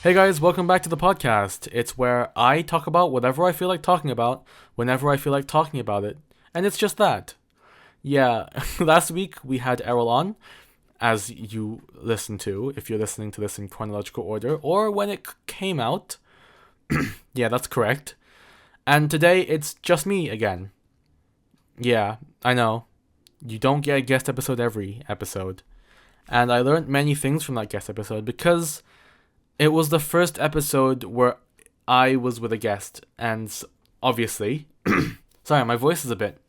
Hey guys, welcome back to the podcast. It's where I talk about whatever I feel like talking about, whenever I feel like talking about it. And it's just that. Yeah, last week we had Errol on, as you listen to, if you're listening to this in chronological order, or when it came out. Yeah, that's correct. And today it's just me again. Yeah, I know. You don't get a guest episode every episode. And I learned many things from that guest episode because it was the first episode where I was with a guest, and obviously, sorry, my voice is a bit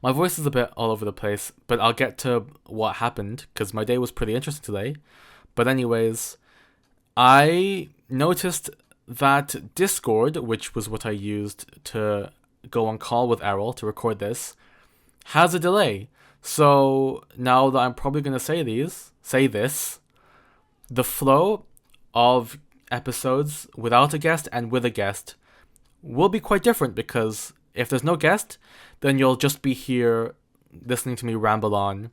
all over the place, but I'll get to what happened because my day was pretty interesting today. But anyways, I noticed that Discord, which was what I used to go on call with Errol to record this, has a delay. So now that I'm probably gonna say this, the flow of episodes without a guest and with a guest will be quite different because if there's no guest, then you'll just be here listening to me ramble on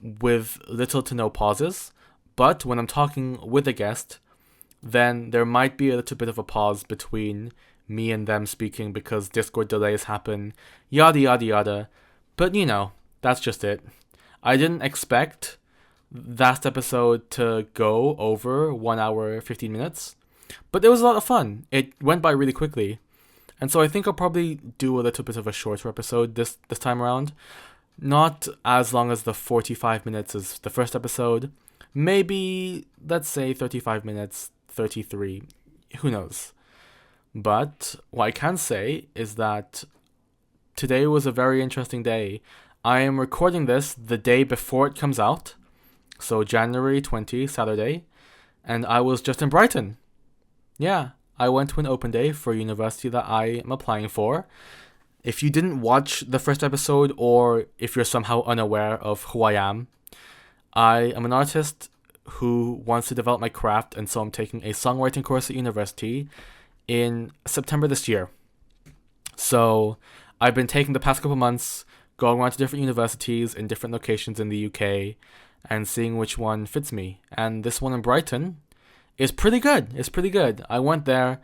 with little to no pauses. But when I'm talking with a guest, then there might be a little bit of a pause between me and them speaking because Discord delays happen, yada yada yada. But that's just it. I didn't expect last episode to go over 1 hour 15 minutes, but it was a lot of fun. It went by really quickly, and so I think I'll probably do a little bit of a shorter episode this time around, not as long as the 45 minutes as the first episode. Maybe let's say 35 minutes, 33, who knows. But what I can say is that today was a very interesting day. I am recording this the day before it comes out, so January 20, Saturday, and I was just in Brighton. Yeah, I went to an open day for a university that I am applying for. If you didn't watch the first episode, or if you're somehow unaware of who I am an artist who wants to develop my craft, and so I'm taking a songwriting course at university in September this year. So I've been taking the past couple months, going around to different universities in different locations in the UK, and seeing which one fits me. And this one in Brighton is pretty good. It's pretty good. I went there.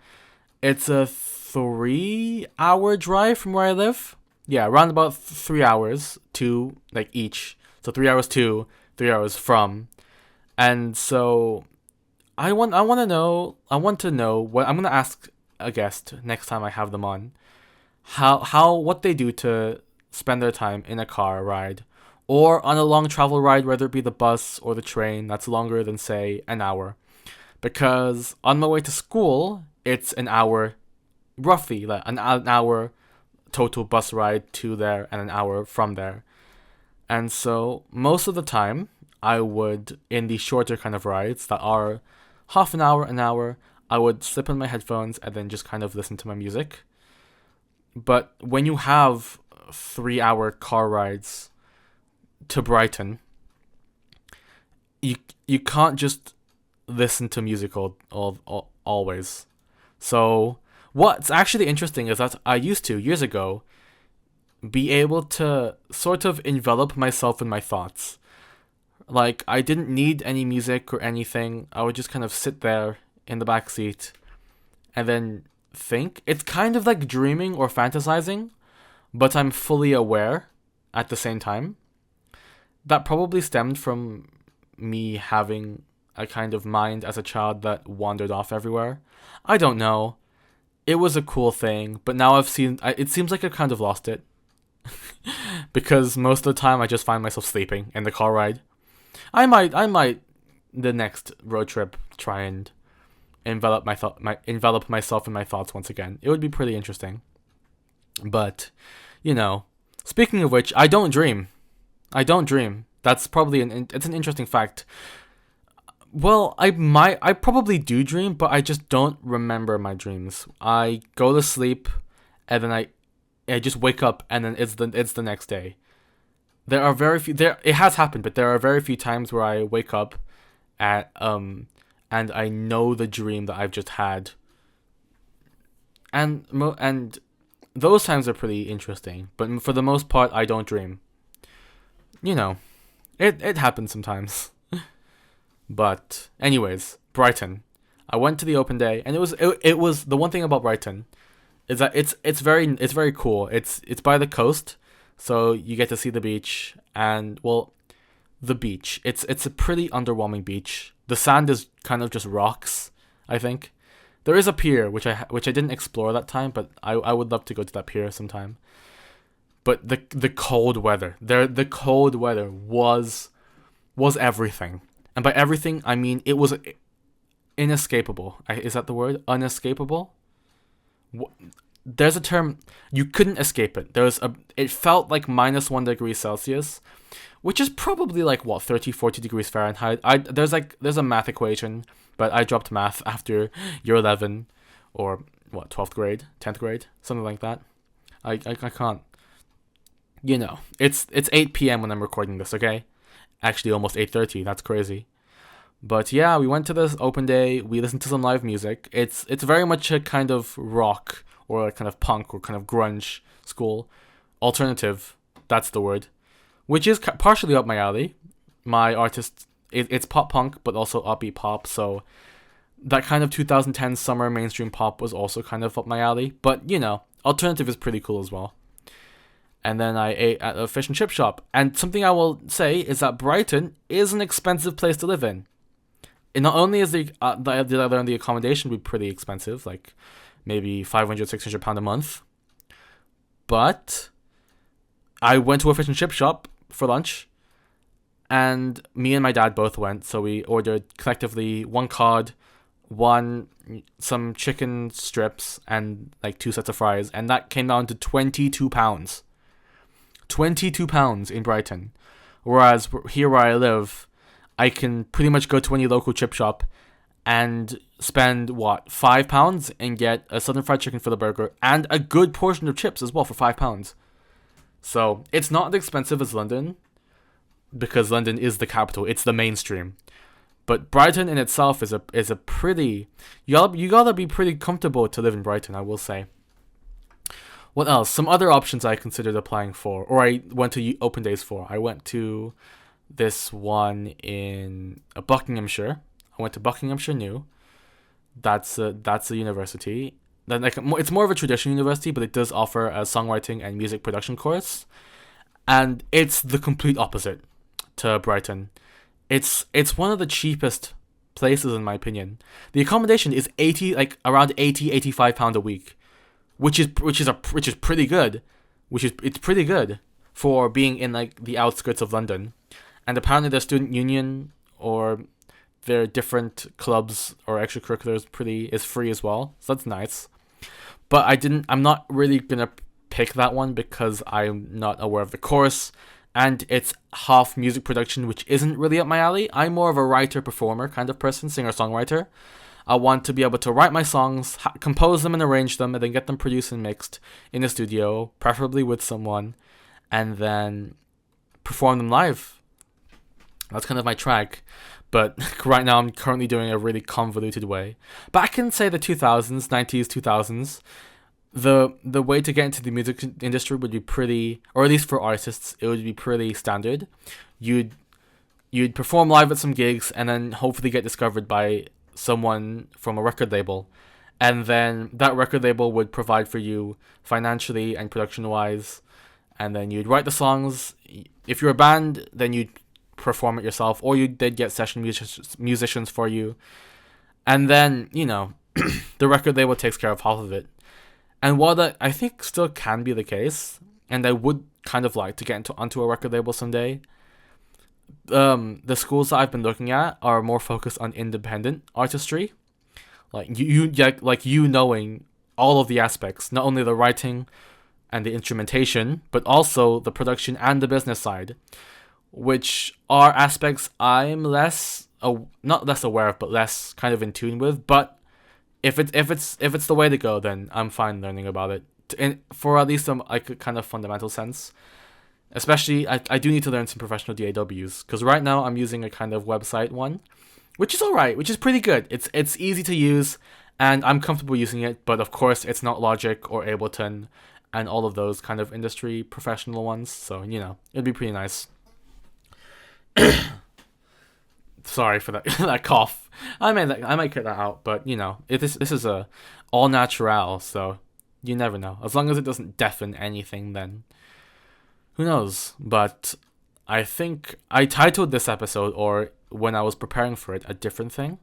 It's a 3-hour drive from where I live. Yeah, around about 3 hours to each. So 3 hours to, 3 hours from. And so I want to know what I'm gonna ask a guest next time I have them on. What they do to spend their time in a car ride or on a long travel ride, whether it be the bus or the train that's longer than, say, an hour. Because on my way to school, it's an hour, roughly, like an hour total bus ride to there and an hour from there. And so most of the time, I would, in the shorter kind of rides that are half an hour, I would slip in my headphones and then just kind of listen to my music. But when you have 3-hour car rides to Brighton, you can't just listen to music always. So what's actually interesting is that I used to, years ago, be able to sort of envelop myself in my thoughts. Like, I didn't need any music or anything. I would just kind of sit there in the back seat and then think. It's kind of like dreaming or fantasizing, but I'm fully aware at the same time. That probably stemmed from me having a kind of mind as a child that wandered off everywhere. I don't know. It was a cool thing, but now it seems like I kind of lost it. Because most of the time I just find myself sleeping in the car ride. I might the next road trip try and envelop myself in my thoughts once again. It would be pretty interesting. But, speaking of which, I don't dream. That's probably it's an interesting fact. Well, I probably do dream, but I just don't remember my dreams. I go to sleep, and then I just wake up, and then it's the next day. There are very few. It has happened, but there are very few times where I wake up, and I know the dream that I've just had. And those times are pretty interesting, but for the most part, I don't dream. It happens sometimes. But anyways, Brighton. I went to the open day, and it was the one thing about Brighton is that it's very cool. It's by the coast, so you get to see the beach, and well, the beach. It's a pretty underwhelming beach. The sand is kind of just rocks, I think. There is a pier which I didn't explore that time, but I would love to go to that pier sometime. But the cold weather, the cold weather was everything. And by everything, I mean it was inescapable. Is that the word? Unescapable? There's a term, you couldn't escape it. It felt like -1 degree Celsius, which is probably like what, 30, 40 degrees Fahrenheit. There's a math equation, but I dropped math after year 11 or what, 12th grade, 10th grade, something like that. I can't. You know, it's 8 p.m. when I'm recording this, okay? Actually, almost 8:30. That's crazy. But yeah, we went to this open day. We listened to some live music. It's very much a kind of rock or a kind of punk or kind of grunge school. Alternative, that's the word. Which is partially up my alley. My artist, it's pop punk, but also upbeat pop. So that kind of 2010 summer mainstream pop was also kind of up my alley. But, you know, alternative is pretty cool as well. And then I ate at a fish and chip shop. And something I will say is that Brighton is an expensive place to live in. And not only is the accommodation be pretty expensive, like maybe £500-600 a month, but I went to a fish and chip shop for lunch, and me and my dad both went. So we ordered collectively 1 cod, some chicken strips, and like 2 sets of fries, and that came down to £22. £22 in Brighton. Whereas here where I live, I can pretty much go to any local chip shop and spend, what, £5 and get a southern fried chicken for the burger and a good portion of chips as well for £5. So it's not as expensive as London, because London is the capital. It's the mainstream. But Brighton in itself is a pretty... You gotta be pretty comfortable to live in Brighton, I will say. What else? Some other options I considered applying for, or I went to open days for. I went to this one in Buckinghamshire. I went to Buckinghamshire New. That's a university. Then it's more of a traditional university, but it does offer a songwriting and music production course. And it's the complete opposite to Brighton. It's one of the cheapest places in my opinion. The accommodation is around £85 a week. Which is pretty good. It's pretty good for being in like the outskirts of London. And apparently their student union or their different clubs or extracurriculars is free as well. So that's nice. But I'm not really gonna pick that one because I'm not aware of the course, and it's half music production, which isn't really up my alley. I'm more of a writer performer kind of person, singer songwriter. I want to be able to write my songs, compose them and arrange them, and then get them produced and mixed in a studio, preferably with someone, and then perform them live. That's kind of my track. But right now I'm currently doing a really convoluted way. Back in, say, the 2000s, 90s, 2000s, the way to get into the music industry would be pretty, or at least for artists, it would be pretty standard. You'd perform live at some gigs and then hopefully get discovered by someone from a record label, and then that record label would provide for you financially and production wise, and then you'd write the songs. If you're a band, then you'd perform it yourself, or they'd get session musicians for you, and then, you know, the record label takes care of half of it. And while that I think still can be the case, and I would kind of like to get onto a record label someday, the schools that I've been looking at are more focused on independent artistry, like you knowing all of the aspects, not only the writing and the instrumentation, but also the production and the business side, which are aspects I'm not less aware of, but less kind of in tune with. But if it's the way to go, then I'm fine learning about it, and for at least some like kind of fundamental sense. Especially, I do need to learn some professional DAWs, because right now I'm using a kind of website one, which is alright, which is pretty good. It's easy to use, and I'm comfortable using it, but of course it's not Logic or Ableton and all of those kind of industry professional ones, so, you know, it'd be pretty nice. Sorry for that that cough. I might cut that out, but this is a all natural, so you never know. As long as it doesn't deafen anything, then who knows? But I think I titled this episode, or when I was preparing for it, a different thing.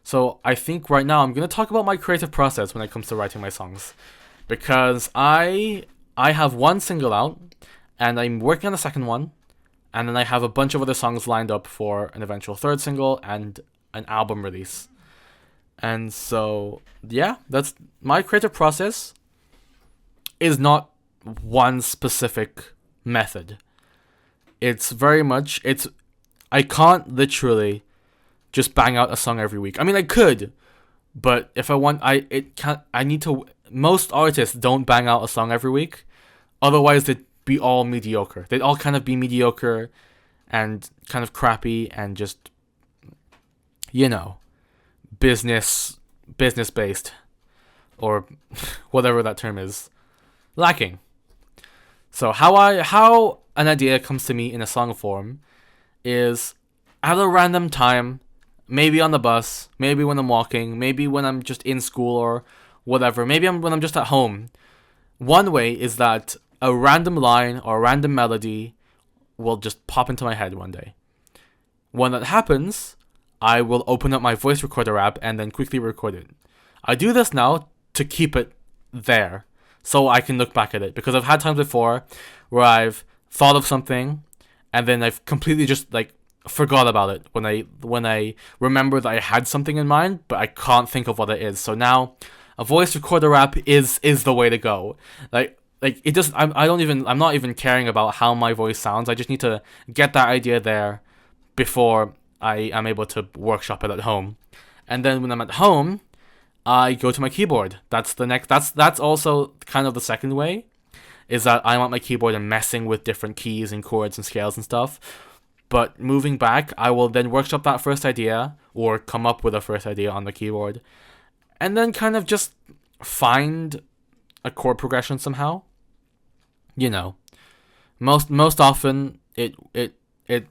So I think right now I'm gonna talk about my creative process when it comes to writing my songs, because I have one single out, and I'm working on the second one, and then I have a bunch of other songs lined up for an eventual third single and an album release. And so yeah, that's my creative process. Is not one specific method. It's very much I can't literally just bang out a song every week. I mean, I could, but if I want, I need to. Most artists don't bang out a song every week, otherwise they'd be all mediocre. They'd all kind of be mediocre, and kind of crappy, and just, business based, or whatever that term is, lacking. So how an idea comes to me in a song form is at a random time. Maybe on the bus, maybe when I'm walking, maybe when I'm just in school or whatever, maybe when I'm just at home. One way is that a random line or a random melody will just pop into my head one day. When that happens, I will open up my voice recorder app and then quickly record it. I do this now to keep it there, so I can look back at it, because I've had times before where I've thought of something and then I've completely just forgot about it when I remember that I had something in mind, but I can't think of what it is. So now a voice recorder app is the way to go. It just I'm not even caring about how my voice sounds. I just need to get that idea there before I am able to workshop it at home. And then when I'm at home, I go to my keyboard. That's also kind of the second way, is that I'm on my keyboard and messing with different keys and chords and scales and stuff. But moving back, I will then workshop that first idea, or come up with a first idea on the keyboard, and then kind of just find a chord progression somehow. Most often it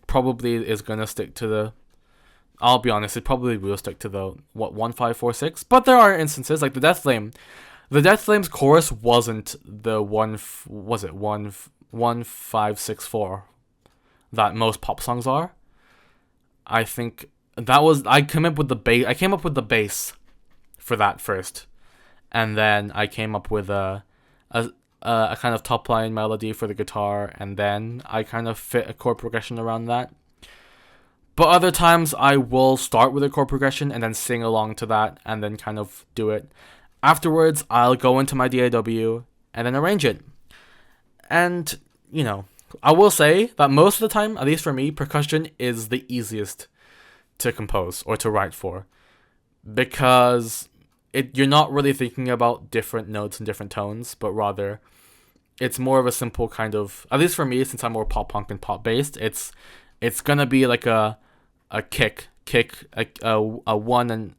probably is gonna stick to the. I'll be honest, it probably will stick to the 1-5-4-6. But there are instances like the Death Flame. The Death Flame's chorus wasn't the 1-5-6-4 that most pop songs are. I think I came up with the bass for that first, and then I came up with a kind of top line melody for the guitar, and then I kind of fit a chord progression around that. But other times I will start with a chord progression and then sing along to that, and then kind of do it. Afterwards, I'll go into my DAW and then arrange it. And I will say that most of the time, at least for me, percussion is the easiest to compose or to write for, because you're not really thinking about different notes and different tones, but rather it's more of a simple kind of, at least for me, since I'm more pop punk and pop based, it's gonna be like a kick, a 1 and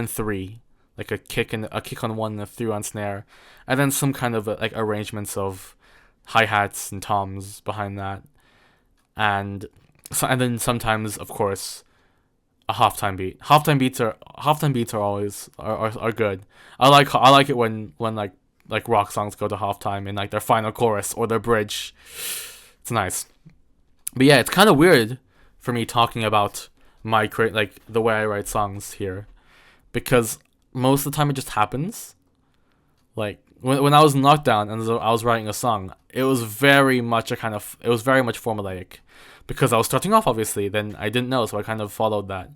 3, like a kick on 1 and a 3 on snare, and then some kind of arrangements of hi-hats and toms behind that, and then sometimes, of course, a halftime beat. Halftime beats are always are good. I like it when rock songs go to halftime in their final chorus or their bridge. It's nice. But yeah, it's kind of weird for me talking about my the way I write songs here, because most of the time it just happens. When I was in lockdown and I was writing a song, it was very much formulaic, because I was starting off, obviously, then I didn't know, so I kind of followed that.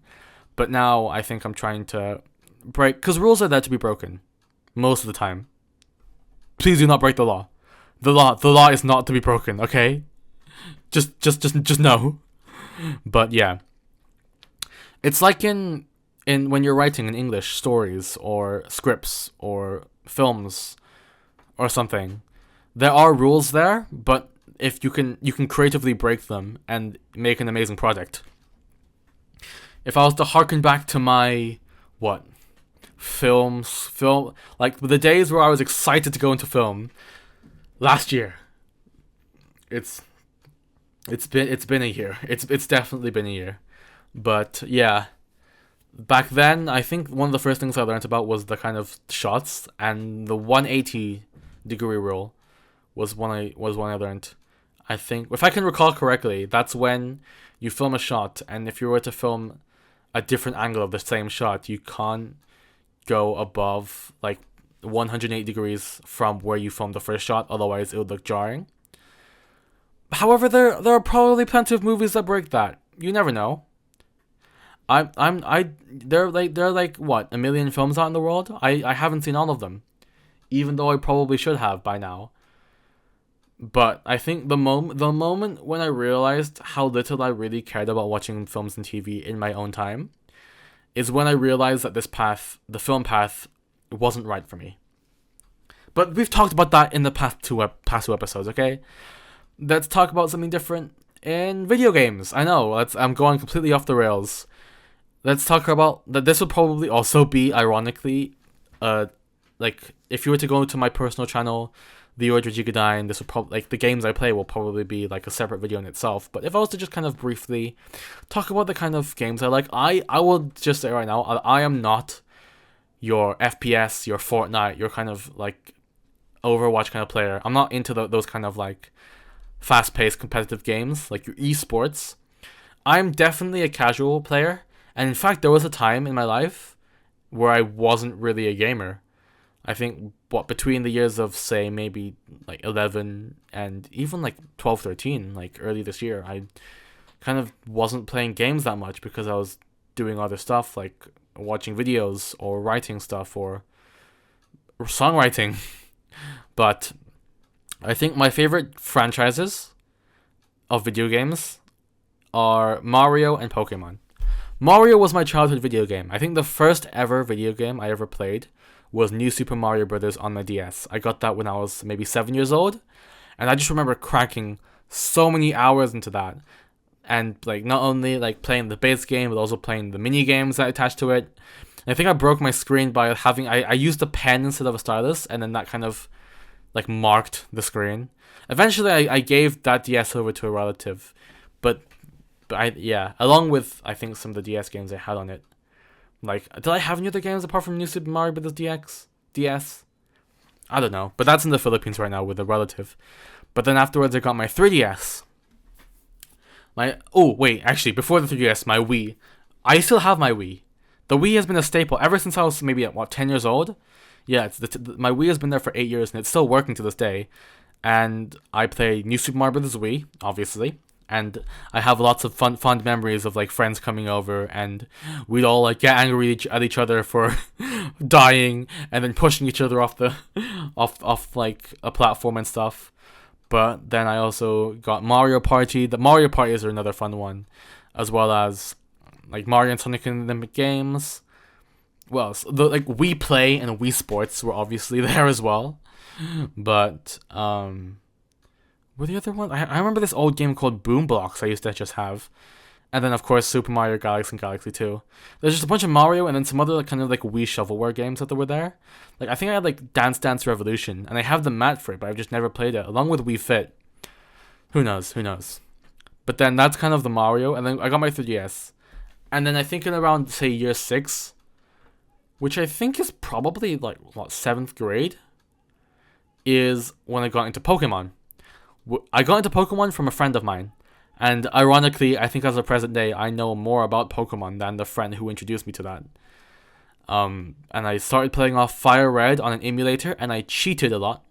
But now I think I'm trying to break, because rules are there to be broken most of the time. Please do not break the law. The law is not to be broken, okay? Just know. But yeah, it's like in when you're writing in English stories or scripts or films or something, there are rules there, but if you can creatively break them and make an amazing product. If I was to harken back to my film, the days where I was excited to go into film last year, it's been a year. It's definitely been a year. But yeah, back then, I think one of the first things I learned about was the kind of shots, and the 180-degree rule was one I learned. I think, if I can recall correctly, that's when you film a shot, and if you were to film a different angle of the same shot, you can't go above like 180 degrees from where you filmed the first shot, otherwise it would look jarring. However, there are probably plenty of movies that break that. You never know. There are like what, a million films out in the world? I haven't seen all of them, even though I probably should have by now. But I think the moment when I realized how little I really cared about watching films and TV in my own time, is when I realized that this path, the film path, wasn't right for me. But we've talked about that in the past two episodes, okay? Let's talk about something different in video games. I know, I'm going completely off the rails. Let's talk about that. This will probably also be, ironically, like if you were to go to my personal channel, LeorgeRG, this will probably, like, the games I play will probably be like a separate video in itself. But if I was to just kind of briefly talk about the kind of games I like, I will just say right now, I am not your FPS, your Fortnite, your kind of like Overwatch kind of player. I'm not into those kind of like fast-paced competitive games like your esports. I'm definitely a casual player, and in fact there was a time in my life where I wasn't really a gamer. I think between the years of, say, maybe like 11 and even like 12, 13, like early this year, I kind of wasn't playing games that much because I was doing other stuff like watching videos or writing stuff or songwriting. But I think my favorite franchises of video games are Mario and Pokemon. Mario was my childhood video game. I think the first ever video game I ever played was New Super Mario Bros. On my DS. I got that when I was maybe 7 years old, and I just remember cracking so many hours into that. And like not only like playing the base game, but also playing the mini games that attached to it. And I think I broke my screen by having I used a pen instead of a stylus, and then that kind of like marked the screen. Eventually, I gave that DS over to a relative, but along with I think some of the DS games I had on it. Like, did I have any other games apart from New Super Mario Bros. DS? I don't know, but that's in the Philippines right now with a relative. But then afterwards, I got my 3DS. Actually, before the 3DS, my Wii. I still have my Wii. The Wii has been a staple ever since I was maybe 10 years old. Yeah, my Wii has been there for 8 years and it's still working to this day. And I play New Super Mario Bros. Wii, obviously. And I have lots of fond memories of like friends coming over, and we'd all like get angry at each other for dying, and then pushing each other off off like a platform and stuff. But then I also got Mario Party. The Mario Parties are another fun one, as well as like Mario and Sonic in the games. Well, so like Wii Play and Wii Sports were obviously there as well, but were the other one? I remember this old game called Boom Blocks I used to just have. And then, of course, Super Mario Galaxy and Galaxy 2. There's just a bunch of Mario and then some other kind of like Wii shovelware games that were there. Like, I think I had like Dance Dance Revolution, and I have the mat for it, but I've just never played it, along with Wii Fit. Who knows? But then that's kind of the Mario, and then I got my 3DS. And then I think in around, say, year 6, which I think is probably like, 7th grade, is when I got into Pokemon. I got into Pokemon from a friend of mine, and ironically, I think as of present day, I know more about Pokemon than the friend who introduced me to that. And I started playing off Fire Red on an emulator, and I cheated a lot.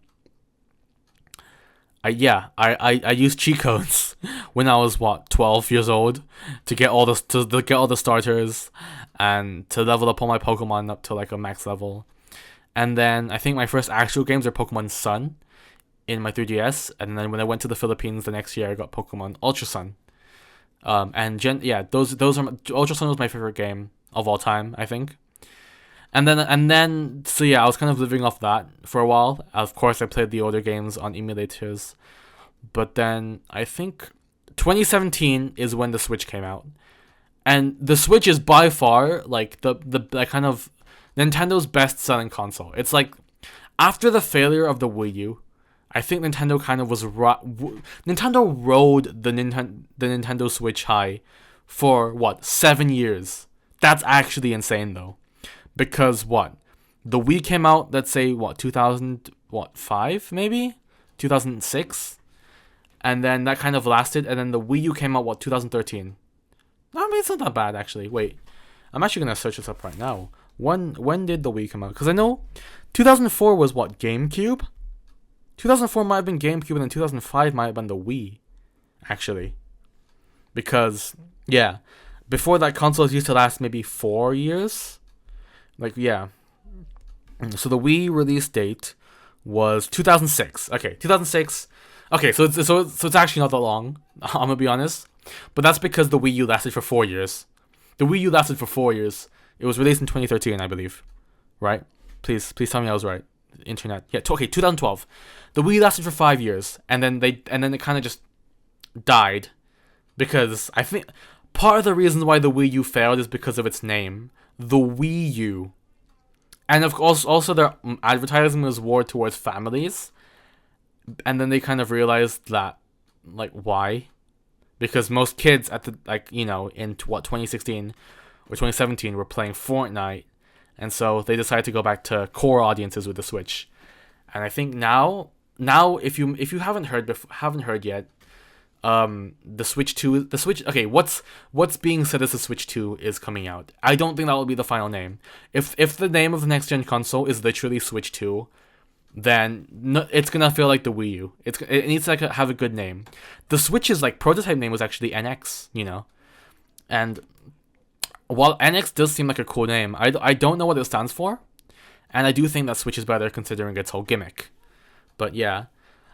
I used cheat codes when I was 12 years old to get all the starters and to level up all my Pokemon up to like a max level. And then I think my first actual games are Pokemon Sun in my 3DS, and then when I went to the Philippines the next year, I got Pokemon Ultra Sun. Those are Ultra Sun was my favorite game of all time, I think. And then I was kind of living off that for a while. Of course, I played the older games on emulators, but then I think 2017 is when the Switch came out, and the Switch is by far like the kind of Nintendo's best-selling console. It's like after the failure of the Wii U, I think Nintendo kind of was Nintendo rode the Nintendo Switch high for what, 7 years. That's actually insane though, because what, the Wii came out, let's say what, 2005 maybe, 2006, and then that kind of lasted, and then the Wii U came out what, 2013. I mean, it's not that bad actually. Wait, I'm actually gonna search this up right now. When did the Wii come out? Because I know 2004 was what, GameCube? 2004 might have been GameCube, and then 2005 might have been the Wii, actually. Because, yeah, before that, consoles used to last maybe 4 years. Like, yeah. So the Wii release date was 2006. Okay, 2006. Okay, so it's actually not that long, I'm gonna be honest. But that's because the Wii U lasted for 4 years. The Wii U lasted for 4 years. It was released in 2013, I believe. Right? Please tell me I was right. Internet. Yeah, okay, 2012. The Wii lasted for 5 years, and then it kind of just died. Because I think part of the reason why the Wii U failed is because of its name. The Wii U. And of course, also their advertising was geared towards families. And then they kind of realized that, like, why? Because most kids at the, like, you know, in 2016 or 2017 were playing Fortnite, and so they decided to go back to core audiences with the Switch. And I think now if you haven't heard yet, the Switch 2, okay, what's being said as the Switch 2 is coming out. I don't think that will be the final name. If the name of the next gen console is literally Switch 2, then it's gonna feel like the Wii U. It needs to have a good name. The Switch's like prototype name was actually NX, you know, and while NX does seem like a cool name, I don't know what it stands for, and I do think that Switch is better considering its whole gimmick. But yeah,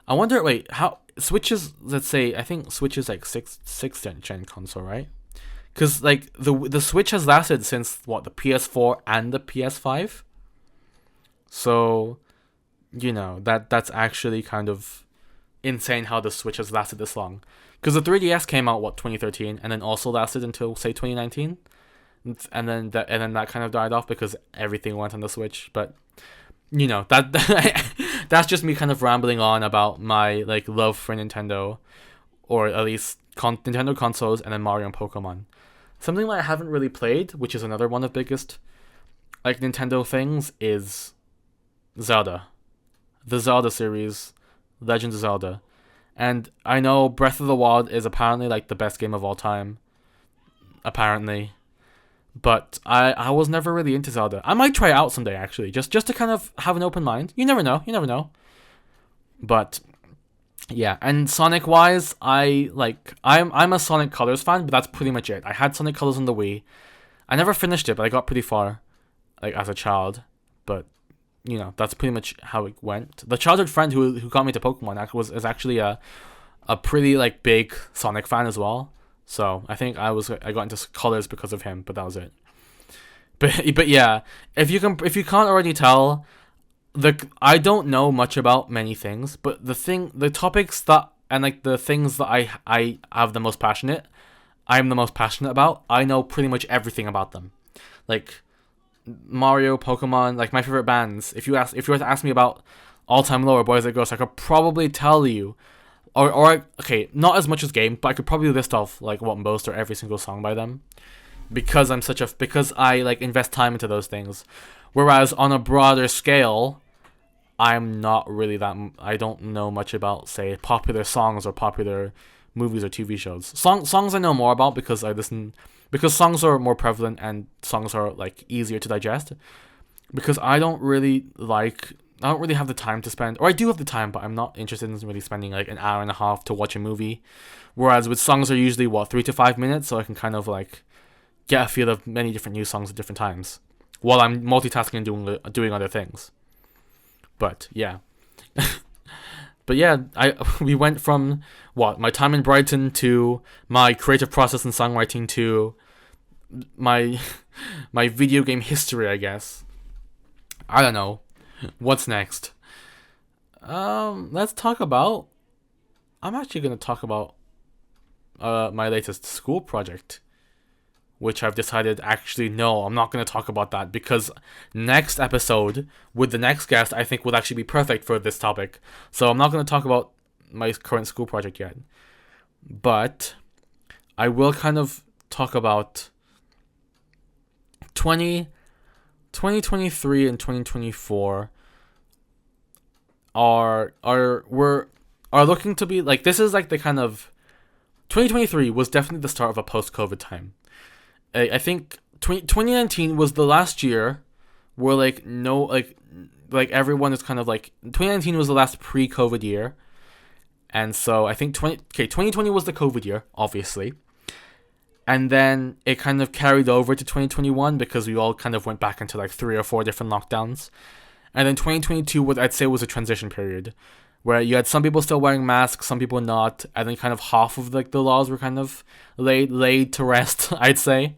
I wonder. Wait, how Switch is? Let's say I think Switch is like sixth gen console, right? Because like the Switch has lasted since what, the PS4 and the PS5. So, you know, that's actually kind of insane how the Switch has lasted this long. Because the 3DS came out what, 2013, and then also lasted until say 2019, and then that kind of died off because everything went on the Switch. But you know, that that's just me kind of rambling on about my like love for Nintendo, or at least Nintendo consoles, and then Mario and Pokemon. Something that I haven't really played, which is another one of the biggest like Nintendo things, is Zelda. The Zelda series, Legend of Zelda. And I know Breath of the Wild is apparently like the best game of all time. Apparently. But I was never really into Zelda. I might try it out someday actually, just to kind of have an open mind. You never know. But yeah, and Sonic wise, I'm a Sonic Colors fan, but that's pretty much it. I had Sonic Colors on the Wii. I never finished it, but I got pretty far, like as a child. But you know, that's pretty much how it went. The childhood friend who got me to Pokemon is actually a pretty like big Sonic fan as well. So I think I got into Colors because of him, but that was it. But yeah, if you can't already tell, I don't know much about many things, but the topics that and like the things that I have the most passionate, I'm the most passionate about. I know pretty much everything about them, like Mario, Pokemon, like my favorite bands. If you were to ask me about All Time Low or Boys That Ghost, I could probably tell you, or okay, not as much as Game, but I could probably list off like what most or every single song by them, because because I like invest time into those things. Whereas on a broader scale, I'm not really I don't know much about say popular songs or popular movies or TV shows. Songs I know more about because because songs are more prevalent and songs are like easier to digest. Because I don't really have the time to spend, or I do have the time, but I'm not interested in really spending like an hour and a half to watch a movie. Whereas with songs are usually 3 to 5 minutes, so I can kind of like get a feel of many different new songs at different times while I'm multitasking and doing other things. But yeah. But yeah, we went from my time in Brighton to my creative process in songwriting to my video game history, I guess. I don't know. What's next? Let's talk about. I'm actually gonna talk about my latest school project, which I've decided actually no, I'm not gonna talk about that because next episode with the next guest I think would actually be perfect for this topic. So I'm not gonna talk about my current school project yet, but I will kind of talk about 2023 and 2024 are looking to be like, this is like the kind of 2023 was definitely the start of a post-COVID time. I think 2019 was the last year where like no like everyone is kind of like, 2019 was the last pre-COVID year, and so I think 2020 was the COVID year, obviously, and then it kind of carried over to 2021 because we all kind of went back into like 3 or 4 different lockdowns, and then 2022 was, I'd say, was a transition period where you had some people still wearing masks, some people not, and then kind of half of like the laws were kind of laid to rest, I'd say.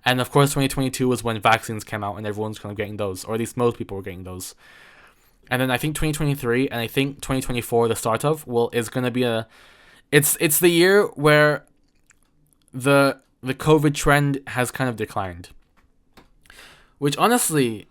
And of course 2022 was when vaccines came out and everyone's kind of getting those, or at least most people were getting those. And then I think 2023 and I think 2024, the start of, is going to be it's the year where the COVID trend has kind of declined. Which honestly,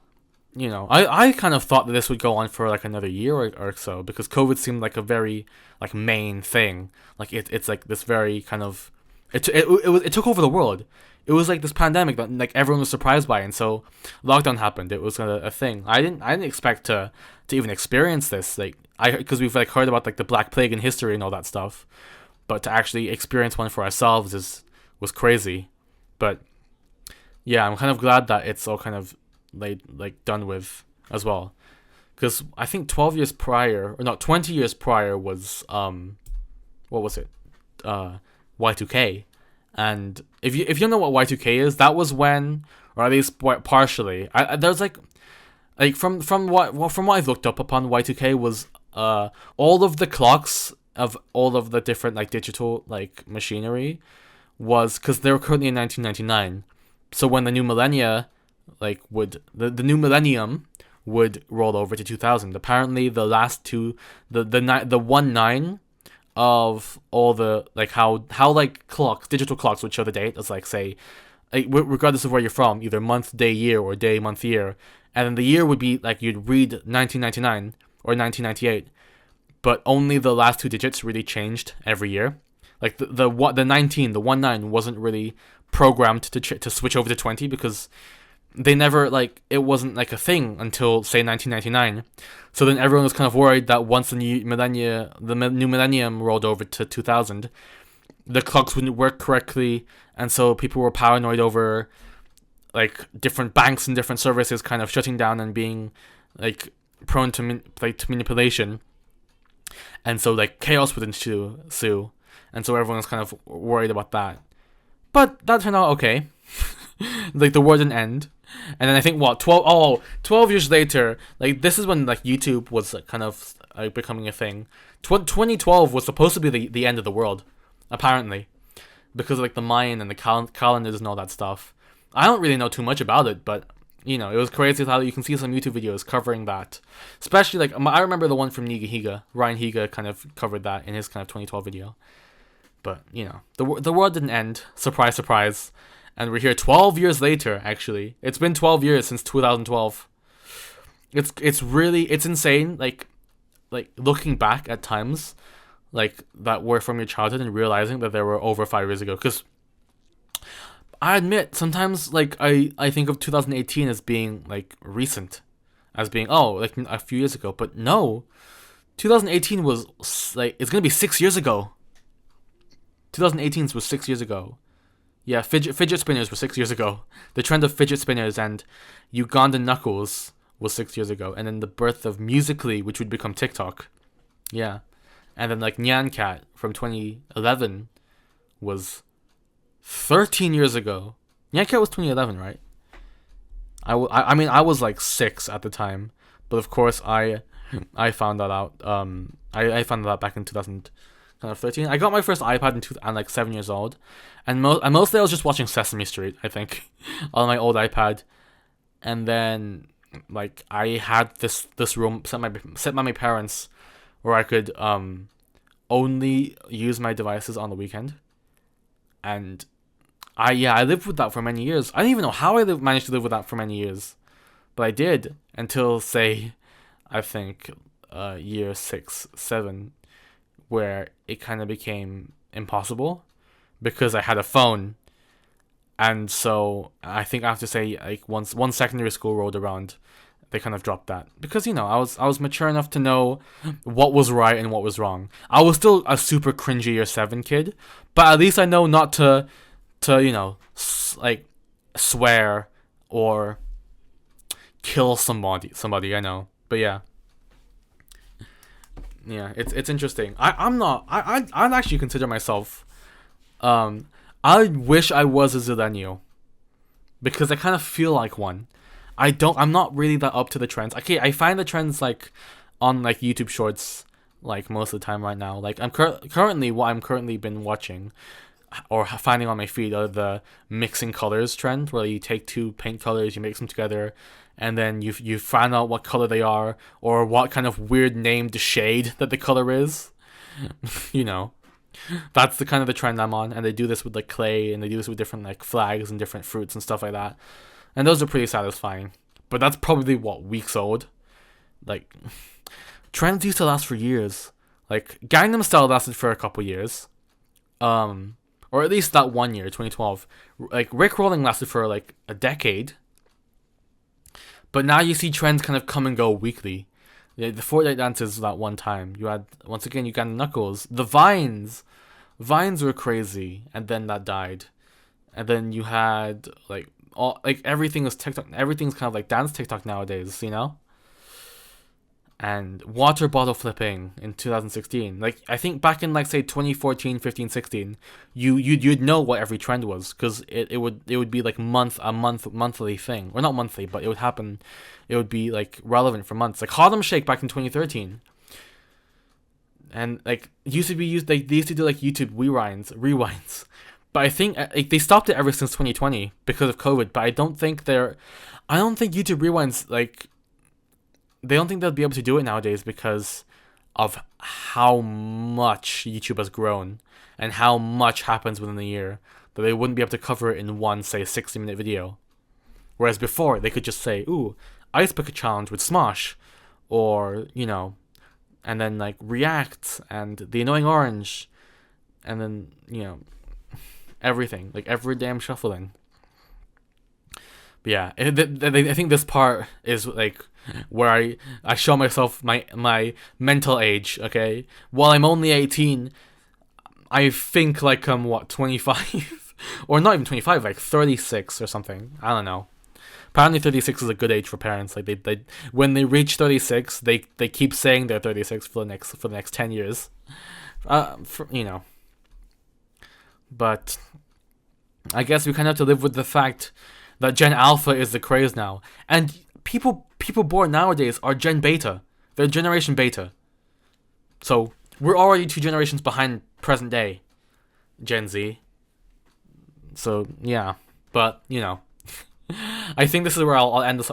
I kind of thought that this would go on for like another year or so, because COVID seemed like a very like main thing. Like it's like this very kind of, it took over the world. It was like this pandemic that like everyone was surprised by, and so lockdown happened. It was a thing. I didn't expect to even experience this, like because we've like heard about like the Black Plague in history and all that stuff, but to actually experience one for ourselves was crazy. But yeah, I'm kind of glad that it's all kind of done with as well, because I think 20 years prior was what was it, Y2K. And if you don't know what Y2K is, that was when, or at least partially, there's like from what I've looked up upon, Y2K was all of the clocks of all of the different like digital like machinery was, because they were currently in 1999. So when the new millennia the new millennium would roll over to 2000, apparently the last two, the 19 of all the like how like digital clocks would show the date as like, say, regardless of where you're from, either month, day, year, or day, month, year, and then the year would be like, you'd read 1999 or 1998, but only the last 2 digits really changed every year. Like the 19 wasn't really programmed to switch over to 20, because they never, like, it wasn't like a thing until, say, 1999. So then everyone was kind of worried that once the new millennium rolled over to 2000, the clocks wouldn't work correctly, and so people were paranoid over like different banks and different services kind of shutting down and being like prone to manipulation, and so like chaos would ensue, and so everyone was kind of worried about that. But that turned out okay. Like the war didn't end. And then I think 12 years later, like this is when like YouTube was kind of becoming a thing. 2012 was supposed to be the end of the world, apparently, because of like the Mayan and the calendars and all that stuff. I don't really know too much about it, but it was crazy how you can see some YouTube videos covering that. Especially like, I remember the one from Ryan Higa kind of covered that in his kind of 2012 video. But the world didn't end. Surprise, surprise. And we're here 12 years later, actually. It's been 12 years since 2012. It's insane, like looking back at times, like, that were from your childhood and realizing that they were over 5 years ago. Because I admit, sometimes, like, I think of 2018 as being, like, recent. As being, like, a few years ago. But no. 2018 was, like, it's gonna be 6 years ago. 2018 was 6 years ago. Yeah, fidget spinners were 6 years ago. The trend of fidget spinners and Ugandan knuckles was 6 years ago. And then the birth of Musical.ly, which would become TikTok. Yeah. And then like Nyan Cat from 2011 was 13 years ago. Nyan Cat was 2011, right? I mean, I was like 6 at the time. But of course, I found that out. I found that out back in 2013. I got my first iPad I'm like 7 years old, and mostly I was just watching Sesame Street, I think, on my old iPad. And then like I had this room set by my parents where I could only use my devices on the weekend, and I lived with that for many years. I don't even know how I managed to live with that for many years, but I did until, say, I think year 6, 7. Where it kind of became impossible because I had a phone, And so I think I have to say, like, once one secondary school rolled around, they kind of dropped that, because I was mature enough to know what was right and what was wrong. I was still a super cringy year 7 kid, but at least I know not to like swear or kill somebody. I know, but yeah, it's interesting. I'd actually consider myself, I wish I was a zillenial, because I kind of feel like one. I'm not really that up to the trends. Okay, I find the trends like on like YouTube Shorts like most of the time right now. Like I'm currently what I'm currently been watching or finding on my feed are the mixing colors trend, where you take two paint colors, you mix them together, and then you find out what color they are or what kind of weird named shade that the color is. you know. That's the kind of the trend I'm on, and they do this with like clay, and they do this with different like flags and different fruits and stuff like that. And those are pretty satisfying. But that's probably, weeks old? Like, trends used to last for years. Like, Gangnam Style lasted for a couple years. Or at least that 1 year, 2012. Like, Rickrolling lasted for, like, a decade. But now you see trends kind of come and go weekly. The Fortnite dances that one time. You had Knuckles. The Vines. Vines were crazy. And then that died. And then you had, like, everything is TikTok. Everything's kind of like dance TikTok nowadays, And water bottle flipping in 2016. Like, I think back in, like, say 2014, 15, 16, you'd know what every trend was, because it would be like monthly thing, or not monthly, but it would happen. It would be like relevant for months. Like Harlem Shake back in 2013. And like they used to do like YouTube rewinds. But I think like, they stopped it ever since 2020 because of COVID. But I don't think YouTube Rewinds, like, they don't think they'll be able to do it nowadays because of how much YouTube has grown and how much happens within a year, that they wouldn't be able to cover it in one, say, 60-minute video. Whereas before, they could just say, ooh, Ice Bucket Challenge with Smosh, or, and then like React and The Annoying Orange, and then, everything, like every damn shuffling. But yeah, I think this part is like where I show myself my mental age. Okay, while I'm only 18, I think like I'm 25 or not even 25, like 36 or something. I don't know. Apparently 36 is a good age for parents. Like they when they reach 36, they keep saying they're 36 for the next 10 years. But I guess we kind of have to live with the fact that Gen Alpha is the craze now. And people born nowadays are Gen Beta. They're Generation Beta. So we're already 2 generations behind present day Gen Z. So yeah, but I think this is where I'll end this.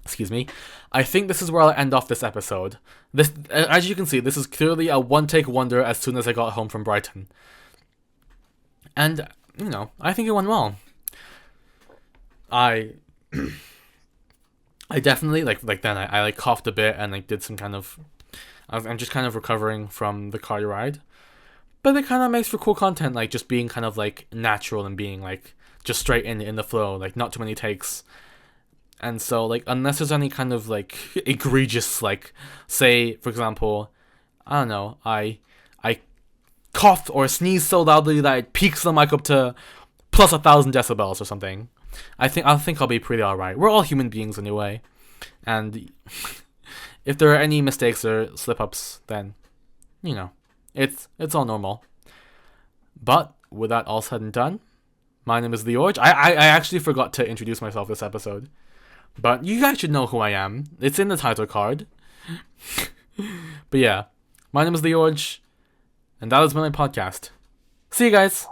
Excuse me. I think this is where I'll end off this episode. This, as you can see, this is clearly a one-take wonder as soon as I got home from Brighton. And, I think it went well. I definitely, like then I like coughed a bit and like did some kind of... I'm just kind of recovering from the car ride. But it kind of makes for cool content, like just being kind of like natural and being like just straight in the flow, like not too many takes. And so, like, unless there's any kind of, like, egregious, like, say, for example, I don't know, I coughed or sneezed so loudly that it peaks the mic up to plus 1,000 decibels or something, I think I'll be pretty alright. We're all human beings anyway. And if there are any mistakes or slip-ups, then, it's all normal. But, with that all said and done, my name is LeorgeRG. I actually forgot to introduce myself this episode. But you guys should know who I am. It's in the title card. But yeah, my name is LeorgeRG, and that has been my podcast. See you guys!